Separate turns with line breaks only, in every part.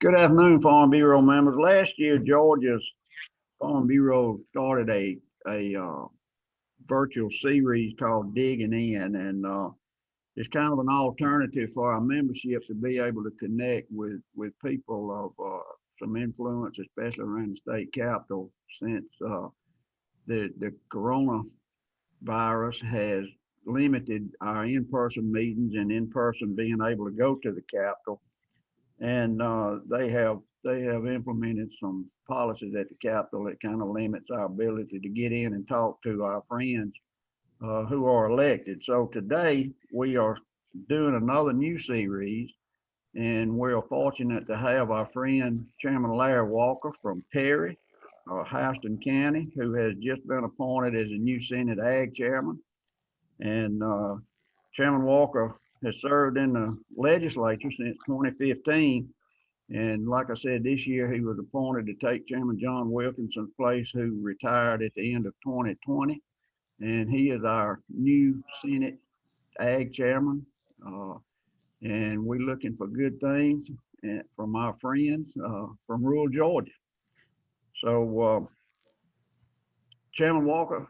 Good afternoon, Farm Bureau members. Last year, Georgia's Farm Bureau started a virtual series called Digging In, and it's kind of an alternative for our membership to be able to connect with people of some influence, especially around the state capitol, since the coronavirus has limited our in-person meetings and in-person being able to go to the capitol. And they have implemented some policies at the Capitol that kind of limits our ability to get in and talk to our friends who are elected. So today we are doing another new series, and we're fortunate to have our friend Chairman Larry Walker from Perry, Houston County, who has just been appointed as a new Senate Ag Chairman. And Chairman Walker has served in the legislature since 2015. And like I said, this year he was appointed to take Chairman John Wilkinson's place, who retired at the end of 2020. And he is our new Senate Ag Chairman. And we're looking for good things from our friends from rural Georgia. So Chairman Walker,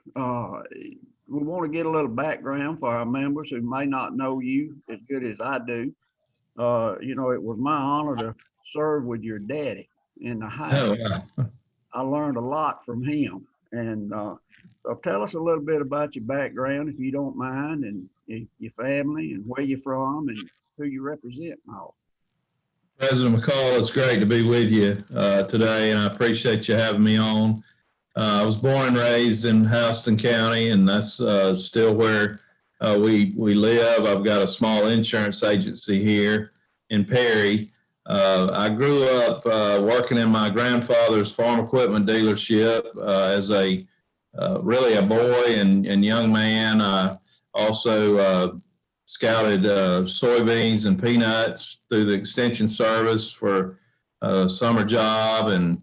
we want to get a little background for our members who may not know you as good as I do. You know, it was my honor to serve with your daddy in the House.
Oh, wow.
I learned a lot from him. And so tell us a little bit about your background, if you don't mind, and your family and where you're from and who you represent and all.
President McCall, it's great to be with you today, and I appreciate you having me on. I was born and raised in Houston County, and that's still where we live. I've got a small insurance agency here in Perry. I grew up working in my grandfather's farm equipment dealership as really a boy and young man. I also scouted soybeans and peanuts through the extension service for a summer job, and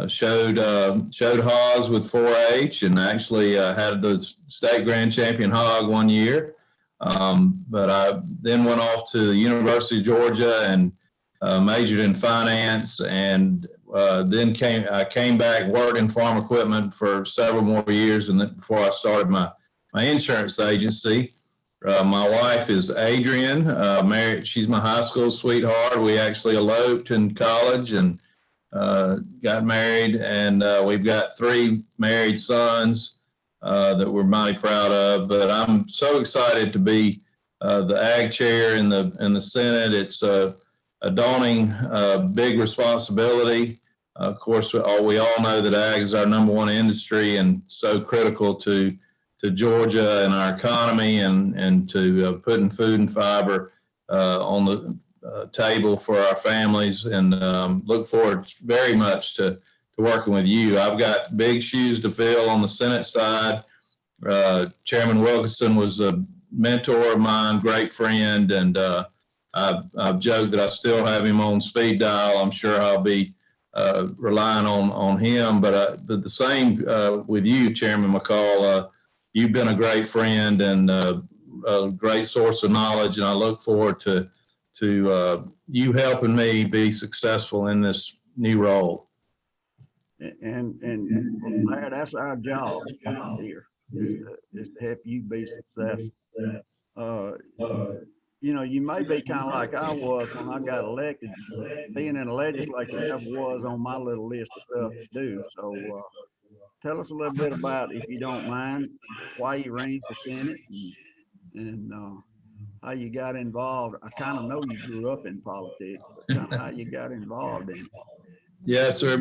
showed hogs with 4-H, and actually had the state grand champion hog one year. But I then went off to the University of Georgia and majored in finance, and then I came back, worked in farm equipment for several more years, and then before I started my insurance agency. My wife is Adrian, married. She's my high school sweetheart. We actually eloped in college and got married, and we've got 3 married sons that we're mighty proud of. But I'm so excited to be the Ag Chair in the Senate. It's a daunting, big responsibility. Of course, we all know that ag is our #1 industry and so critical to Georgia and our economy, and to putting food and fiber on the table for our families, and look forward very much to working with you. I've got big shoes to fill on the Senate side. Chairman Wilkinson was a mentor of mine, great friend, and I've joked that I still have him on speed dial. I'm sure I'll be relying on him, but the same with you, Chairman McCall. You've been a great friend and a great source of knowledge, and I look forward to you helping me be successful in this new role.
And Larry, that's our job here, is to help you be successful. You know, you may be kind of like I was when I got elected. Being in the legislature never was on my little list of stuff to do. So tell us a little bit about, if you don't mind, why you ran for Senate and how you got involved. I kind of know you grew up in politics, but kind of how you got involved in it.
Yes, sir.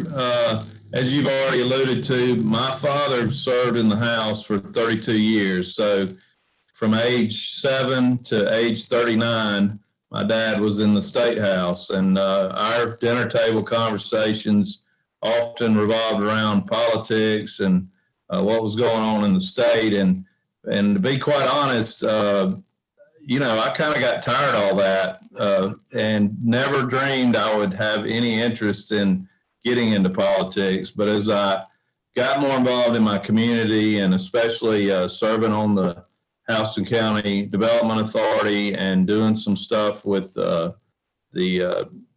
As you've already alluded to, my father served in the House for 32 years. So from age 7 to age 39, my dad was in the State House, and our dinner table conversations often revolved around politics and what was going on in the state. And to be quite honest, you know, I kind of got tired of all that and never dreamed I would have any interest in getting into politics. But as I got more involved in my community, and especially serving on the Houston County Development Authority and doing some stuff with the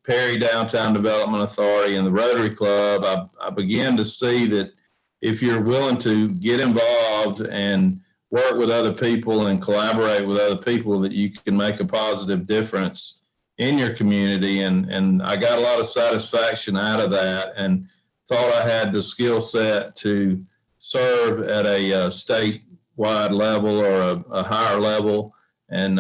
Perry Downtown Development Authority and the Rotary Club, I began to see that if you're willing to get involved and work with other people and collaborate with other people, that you can make a positive difference in your community. And I got a lot of satisfaction out of that and thought I had the skill set to serve at a statewide level or a higher level. And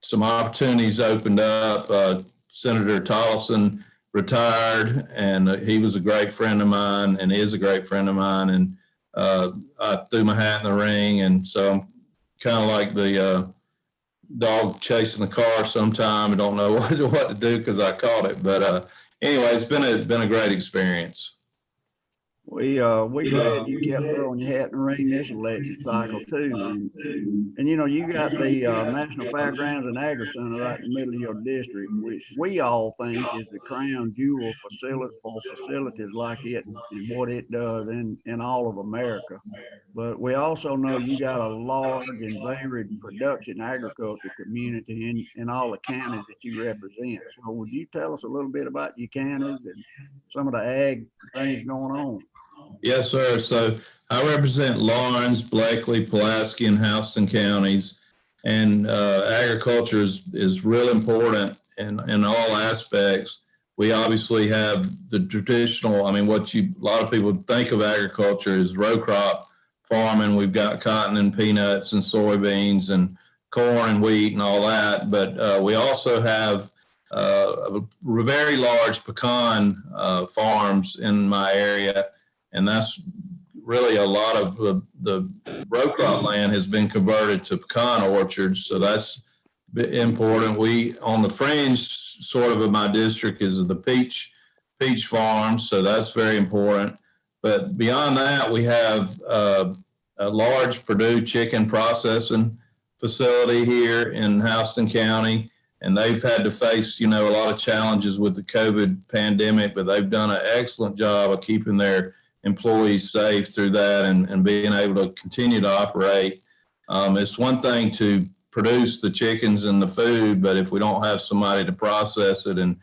some opportunities opened up. Senator Tolleson retired, and he was a great friend of mine and is a great friend of mine. And I threw my hat in the ring. And so I'm kind of like the dog chasing the car sometime. I don't know what to do because I caught it. But anyway, it's been a great experience.
We glad you kept throwing your hat in the ring this election cycle too. And you know, you got the National Fairgrounds and Agri Center right in the middle of your district, which we all think is the crown jewel facility for facilities like it and what it does in all of America. But we also know you got a large and varied production agriculture community in all the counties that you represent. So would you tell us a little bit about your counties and some of the ag things going on?
Yes, sir. So I represent Lawrence, Blakely, Pulaski, and Houston counties, and agriculture is real important in all aspects. We obviously have the traditional, a lot of people think of agriculture as row crop farming. We've got cotton and peanuts and soybeans and corn and wheat and all that, but we also have very large pecan farms in my area. And that's really a lot of the row crop land has been converted to pecan orchards. So that's important. We, on the fringe sort of my district, is the peach farms. So that's very important. But beyond that, we have a large Purdue chicken processing facility here in Houston County. And they've had to face, a lot of challenges with the COVID pandemic, but they've done an excellent job of keeping their employees safe through that and being able to continue to operate. It's one thing to produce the chickens and the food, but if we don't have somebody to process it and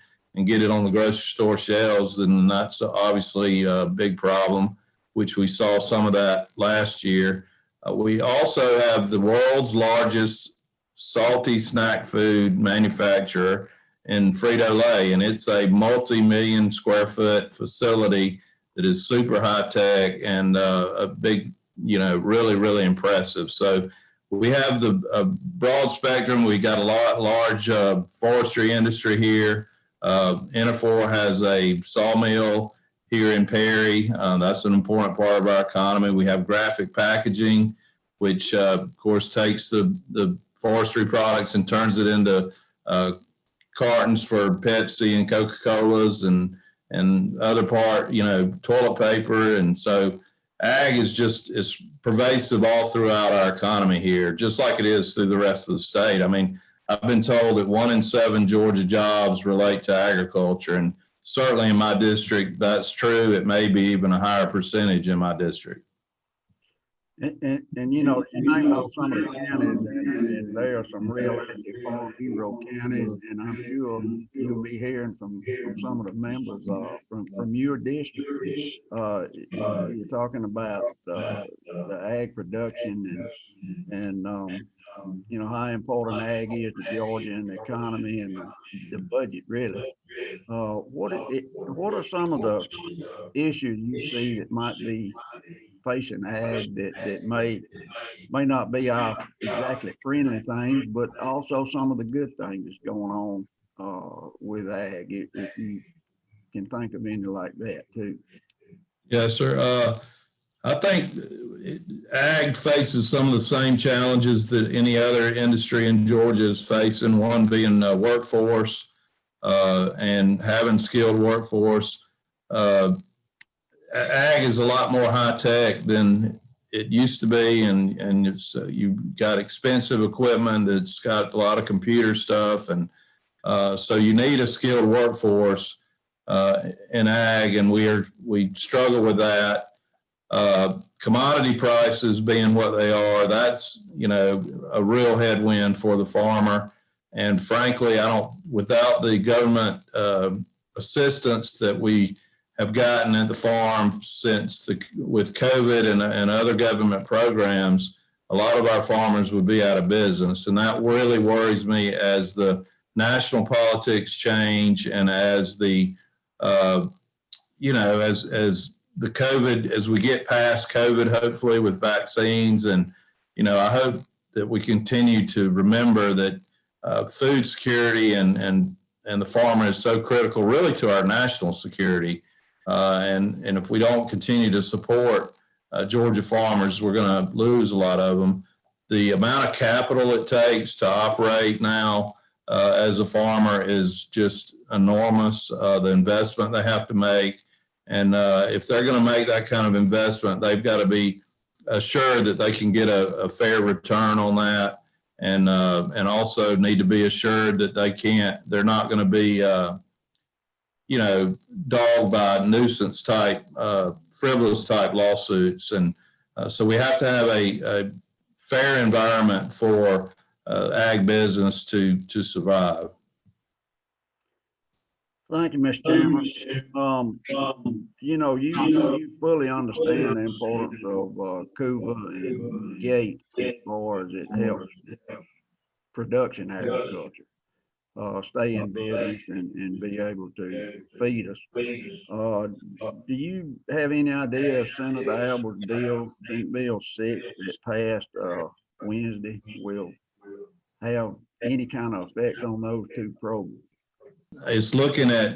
get it on the grocery store shelves, then that's obviously a big problem, which we saw some of that last year. We also have the world's largest salty snack food manufacturer in Frito-Lay, and it's a multi-million square foot facility that is super high tech and a big, really, really impressive. So we have the broad spectrum. We got a large forestry industry here. Interfor has a sawmill here in Perry. That's an important part of our economy. We have graphic packaging, which of course takes the forestry products and turns it into cartons for Pepsi and Coca-Colas and other part, toilet paper. And so ag is pervasive all throughout our economy here, just like it is through the rest of the state. I've been told that 1 in 7 Georgia jobs relate to agriculture. And certainly in my district, that's true. It may be even a higher percentage in my district.
And you might know some of the counties, and there are some real farm hero counties, and I'm sure you'll be hearing from some of the members from your district. You're talking about the ag production and how important ag is to Georgia and the economy and the budget, really. What are some of the issues you see that might be facing ag that may not be our exactly friendly things, but also some of the good things that's going on with ag, if you can think of any like that too?
Yes, sir. I think ag faces some of the same challenges that any other industry in Georgia is facing, one being workforce and having skilled workforce. Ag is a lot more high tech than it used to be, and it's you've got expensive equipment that's got a lot of computer stuff, and so you need a skilled workforce in ag, and we struggle with that. Commodity prices being what they are, that's a real headwind for the farmer. And frankly, without the government assistance that we have gotten at the farm with COVID and other government programs, a lot of our farmers would be out of business. And that really worries me as the national politics change and as the, as the COVID, as we get past COVID, hopefully with vaccines. And, I hope that we continue to remember that food security and the farmer is so critical really to our national security. And if we don't continue to support Georgia farmers, we're going to lose a lot of them. The amount of capital it takes to operate now as a farmer is just enormous. The investment they have to make. And if they're going to make that kind of investment, they've got to be assured that they can get a fair return on that. And also need to be assured that they're not going to be, dogged by nuisance type, frivolous type lawsuits. And so we have to have a fair environment for ag business to survive.
Thank you, Mr. Chairman. You fully understand the importance of CUBA and GATE as far as it helps production agriculture, stay in business and be able to feed us. Do you have any idea if Senator Albert's bill, I think Bill 6 that passed Wednesday, will have any kind of effect on those two programs?
It's looking at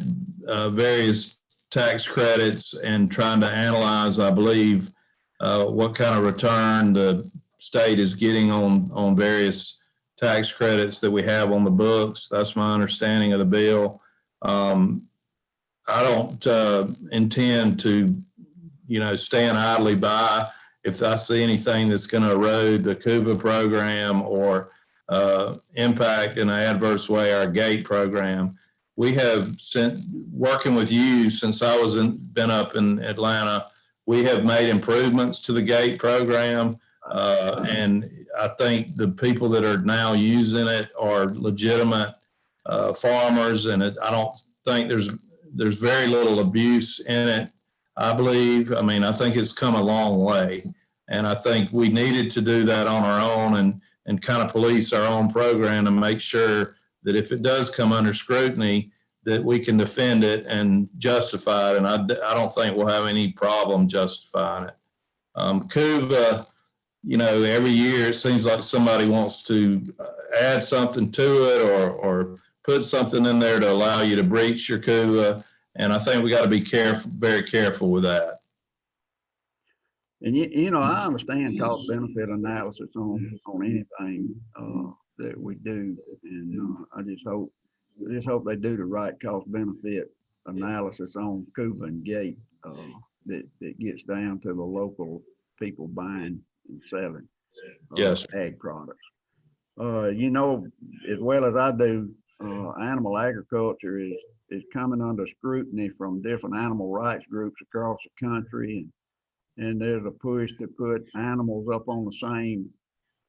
various tax credits and trying to analyze, I believe, what kind of return the state is getting on various tax credits that we have on the books. That's my understanding of the bill. I don't intend to, stand idly by if I see anything that's going to erode the CUBA program or impact in an adverse way our GATE program. We have working with you since I been up in Atlanta. We have made improvements to the GATE program, and I think the people that are now using it are legitimate farmers, and I don't think there's very little abuse in it. I believe. I mean, I think it's come a long way, and I think we needed to do that on our own and kind of police our own program and make sure that if it does come under scrutiny, that we can defend it and justify it. And I don't think we'll have any problem justifying it. CUBA, every year it seems like somebody wants to add something to it or put something in there to allow you to breach your CUBA. And I think we got to be very careful with that.
And I understand cost benefit analysis on anything that we do, and I just hope they do the right cost benefit analysis on CUBA and GATE that gets down to the local people buying and selling ag products. As well as I do, animal agriculture is coming under scrutiny from different animal rights groups across the country, and there's a push to put animals up on the same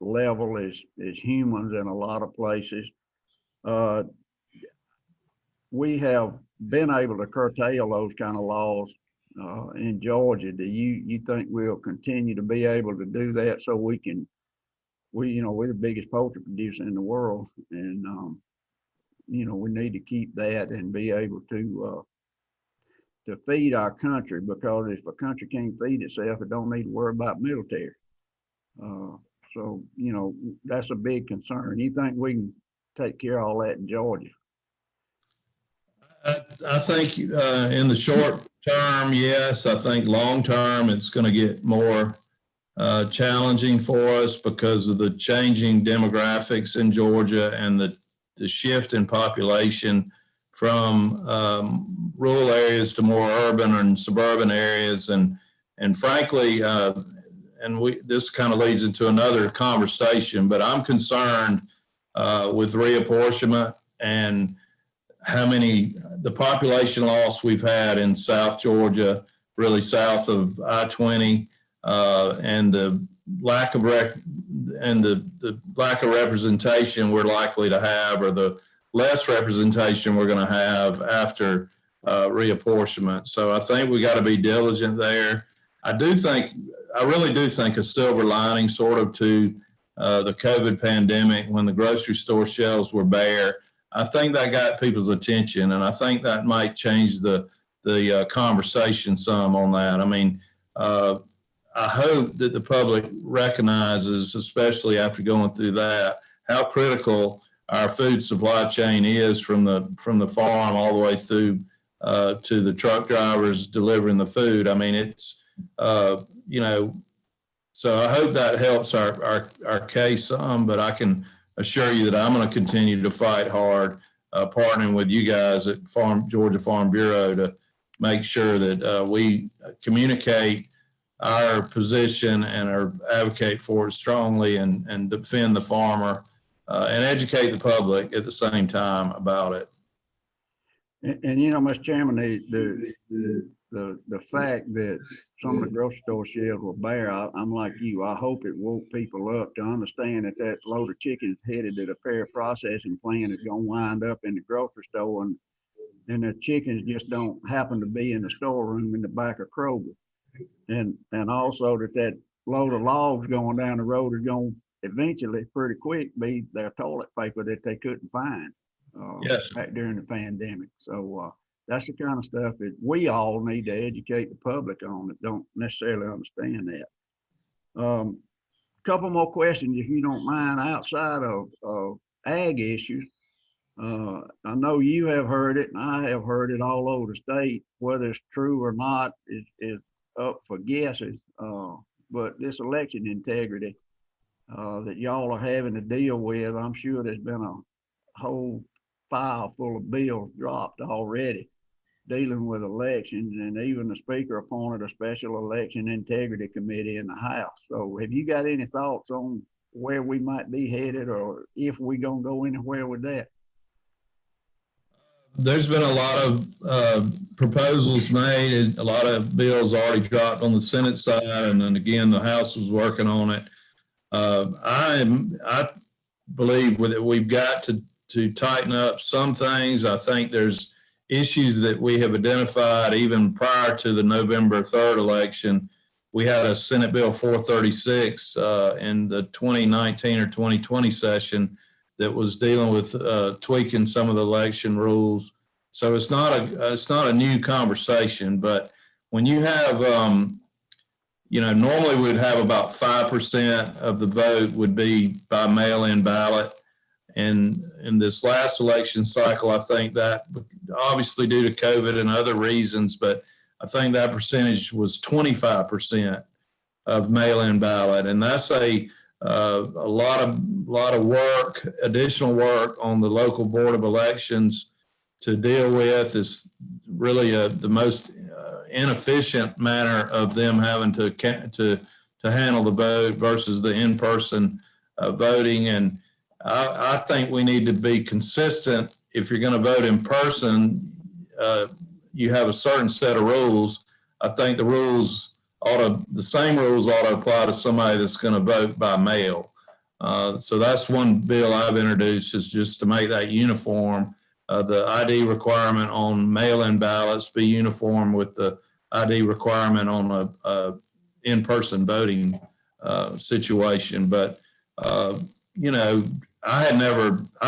level as humans in a lot of places. We have been able to curtail those kind of laws in Georgia. Do you think we'll continue to be able to do that so we're the biggest poultry producer in the world, and we need to keep that and be able to feed our country, because if a country can't feed itself, it don't need to worry about military. So that's a big concern. You think we can take care of all that in Georgia?
I think in the short term, yes. I think long term, it's going to get more challenging for us because of the changing demographics in Georgia and the shift in population from rural areas to more urban and suburban areas. And frankly, this kind of leads into another conversation, but I'm concerned with reapportionment and the population loss we've had in South Georgia, really south of I-20, and the lack of the lack of representation we're likely to have, or the less representation we're going to have after reapportionment. So I think we got to be diligent there. I really do think a silver lining sort of to the COVID pandemic, when the grocery store shelves were bare, I think that got people's attention, and I think that might change the conversation some on that. I mean, I hope that the public recognizes, especially after going through that, how critical our food supply chain is from the farm all the way through to the truck drivers delivering the food. I mean, it's so I hope that helps our case some, but I can assure you that I'm going to continue to fight hard, partnering with you guys at Georgia Farm Bureau to make sure that we communicate our position and advocate for it strongly, and defend the farmer and educate the public at the same time about it.
And Mr. Chairman, the fact that some of the grocery store shelves were bare, I'm like you. I hope it woke people up to understand that load of chickens headed to the fair processing plant is going to wind up in the grocery store, and the chickens just don't happen to be in the storeroom in the back of Kroger. And also that load of logs going down the road is going to eventually, pretty quick, be their toilet paper that they couldn't find
Yes.
back during the pandemic. So that's the kind of stuff that we all need to educate the public on that don't necessarily understand that. Couple more questions, if you don't mind, outside of ag issues. I know you have heard it, and I have heard it all over the state. Whether it's true or not is up for guesses. But this election integrity that y'all are having to deal with, I'm sure there's been a whole file full of bills dropped already dealing with elections, and even the speaker appointed a special election integrity committee in the House. So have you got any thoughts on where we might be headed, or if we're going to go anywhere with that?
There's been a lot of proposals made, a lot of bills already dropped on the Senate side, and then again, the House was working on it. I believe that we've got to tighten up some things. I think there's issues that we have identified even prior to the November 3rd election. We had a Senate Bill 436 in the 2019 or 2020 session that was dealing with tweaking some of the election rules. So it's not a new conversation, but when you have, normally we'd have about 5% of the vote would be by mail-in ballot. And in this last election cycle, I think that, obviously due to COVID and other reasons, but I think that percentage was 25% of mail-in ballot. And that's a lot of work, additional work on the local board of elections to deal with. Is really the most inefficient manner of them having to handle the vote versus the in-person voting. And I think we need to be consistent. If you're going to vote in person, you have a certain set of rules. I think the same rules ought to apply to somebody that's going to vote by mail. So that's one bill I've introduced, is just to make that uniform. The ID requirement on mail-in ballots be uniform with the ID requirement on a in-person voting situation. But I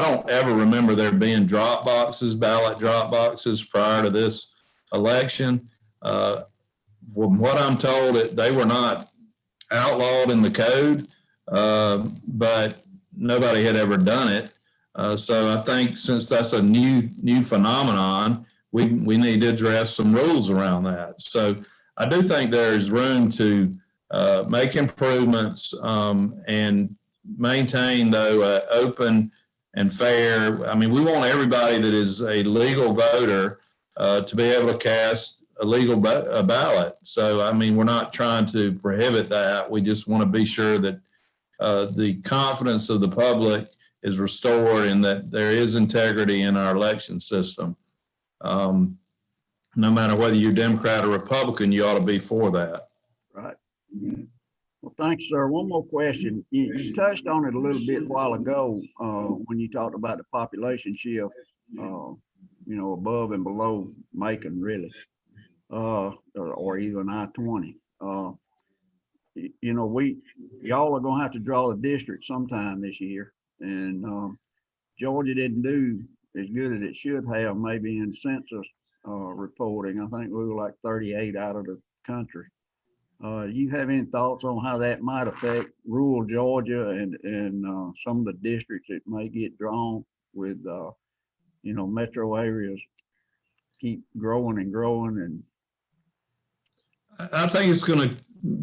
don't ever remember there being ballot drop boxes prior to this election. From what I'm told, they were not outlawed in the code, but nobody had ever done it. So I think since that's a new phenomenon, we need to address some rules around that. So I do think there's room to make improvements and maintain, though, open and fair. I mean, we want everybody that is a legal voter to be able to cast a legal ballot. So, I mean, we're not trying to prohibit that. We just want to be sure that the confidence of the public is restored and that there is integrity in our election system. No matter whether you're Democrat or Republican, you ought to be for that.
Right. Well, thanks, sir. One more question. You touched on it a little bit a while ago, when you talked about the population shift, above and below Macon, really, or even I-20. Y'all are gonna have to draw a district sometime this year, and Georgia didn't do as good as it should have, maybe in census reporting. I think we were like 38 out of the country. You have any thoughts on how that might affect rural Georgia and some of the districts that may get drawn with metro areas keep growing and growing? And
I think it's going to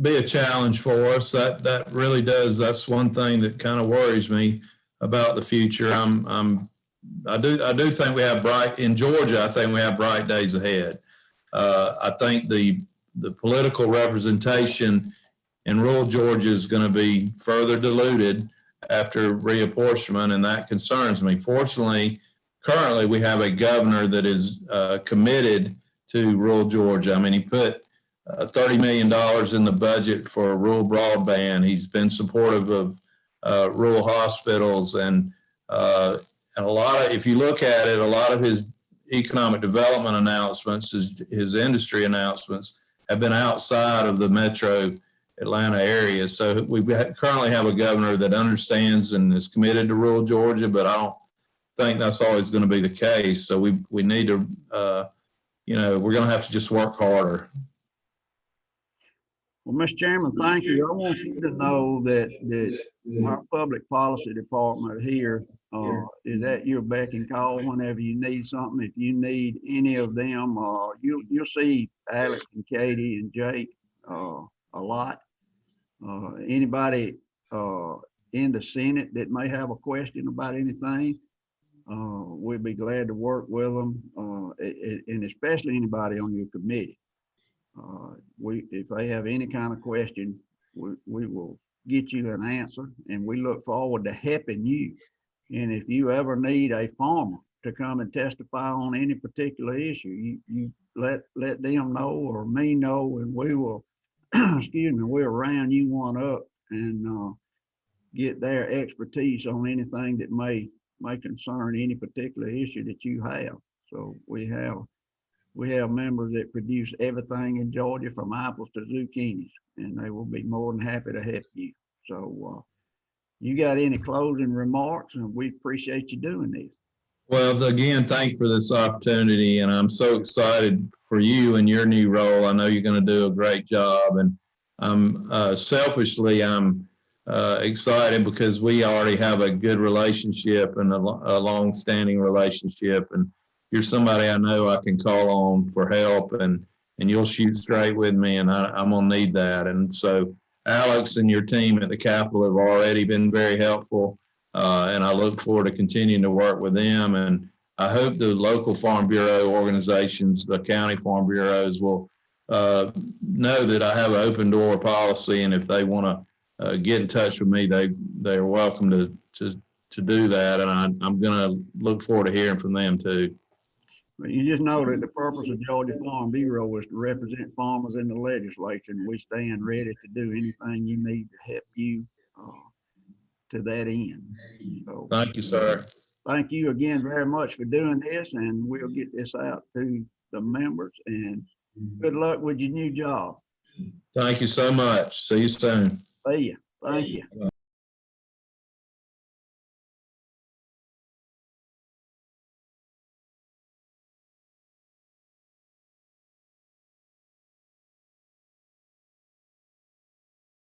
be a challenge for us. That really does. That's one thing that kind of worries me about the future. I do think we have in Georgia. I think we have bright days ahead. I think the political representation in rural Georgia is going to be further diluted after reapportionment, and that concerns me. Fortunately, currently we have a governor that is committed to rural Georgia. I mean, he put $30 million in the budget for rural broadband. He's been supportive of rural hospitals, and a lot of, if you look at it, a lot of his economic development announcements, his industry announcements have been outside of the metro Atlanta area. So we currently have a governor that understands and is committed to rural Georgia, but I don't think that's always going to be the case. So we need to, we're going to have to just work harder.
well, Mr. Chairman, thank you. I want you to know that our public policy department here is at your beck and call whenever you need something. If you need any of them, you'll see Alex and Katie and Jake a lot. Anybody in the Senate that may have a question about anything, we'd be glad to work with them, and especially anybody on your committee. If they have any kind of question, we will get you an answer, and we look forward to helping you. And if you ever need a farmer to come and testify on any particular issue, you let them know or me know, and we will, excuse me, we'll round you one up and get their expertise on anything that may concern any particular issue that you have. So we have members that produce everything in Georgia from apples to zucchinis, and they will be more than happy to help you. So you got any closing remarks? And we appreciate you doing this.
Well, again, thank you for this opportunity, and I'm so excited for you and your new role. I know you're going to do a great job, and selfishly, I'm excited because we already have a good relationship and a long-standing relationship, and you're somebody I know I can call on for help, and you'll shoot straight with me, and I'm going to need that. And so Alex and your team at the Capitol have already been very helpful, and I look forward to continuing to work with them. And I hope the local Farm Bureau organizations, the county Farm Bureaus, will know that I have an open door policy, and if they want to get in touch with me, they're welcome to do that. And I'm going to look forward to hearing from them too.
But you just know that the purpose of Georgia Farm Bureau is to represent farmers in the legislature, and we stand ready to do anything you need to help you to that end. So,
thank you, sir.
Thank you again very much for doing this, and we'll get this out to the members, and good luck with your new job.
Thank you so much. See you soon.
See ya. Thank you.